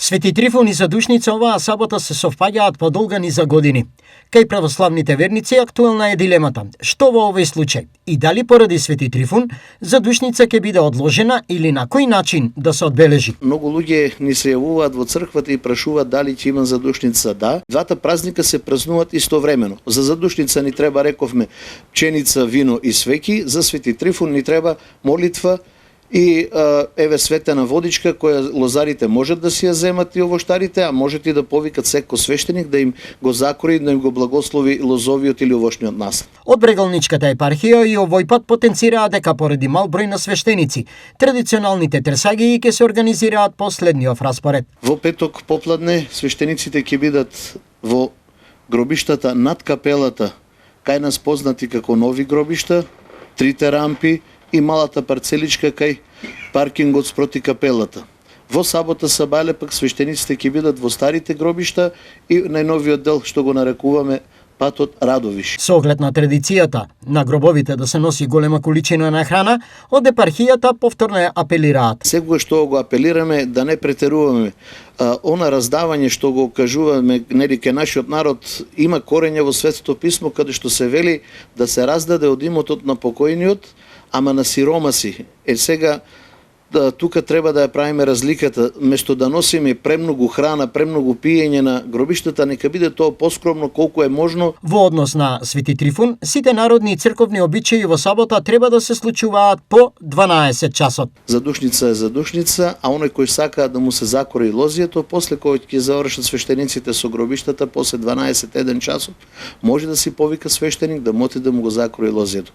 Свети Трифун и Задушница оваа сабота се совпаѓаат по долга низа години. Кај православните верници актуелна е дилемата: што во овој случај? И дали поради Свети Трифун Задушница ќе биде одложена или на кој начин да се одбележи? Многу луѓе ни се јавуваат во црквата и прашуваат дали ќе има Задушница. Да, двата празника се празнуваат истовремено. За Задушница ни треба, рековме, пченица, вино и свеќи, за Свети Трифун ни треба молитва и еве светена водичка која лозарите можат да си ја земат и овоштарите, а можете и да повикат секој свештеник да им го закори, да им го благослови лозовиот или овошниот наслад. Од Брегалничката епархија и овој пат потенцираа дека поради мал број на свештеници, традиционалните тресагии ќе се организираат по следниот распоред. Во петок попладне свештениците ќе бидат во гробиштата над капелата, кај нас познати како нови гробишта, трите рампи и малата парцеличка кај паркингот спроти капелата. Во сабота сабале пак свештениците ќе бидат во старите гробишта и најновиот дел што го нарекуваме патот Радовиш. Со оглед на традицијата на гробовите да се носи голема количина на храна, од епархијата повторно ја апелираат. Секогаш што го апелираме да не претеруваме. Она раздавање што го кажуваме нели ке нашиот народ има корење во Светото писмо каде што се вели да се раздаде од имотот на покојниот, ама на сиромаси. Сега тука треба да ја правиме разликата, место да носиме премногу храна, премногу пиење на гробиштата, нека биде тоа поскромно колку е можно. Во однос на Свети Трифун, сите народни и црковни обичаи во сабота треба да се случуваат по 12 часот. Задушница е задушница, а оној кој сака да му се закори лозието, после кој ќе завршат свештениците со гробиштата, после 12 часот, може да си повика свештеник да моти да му го закори лозието.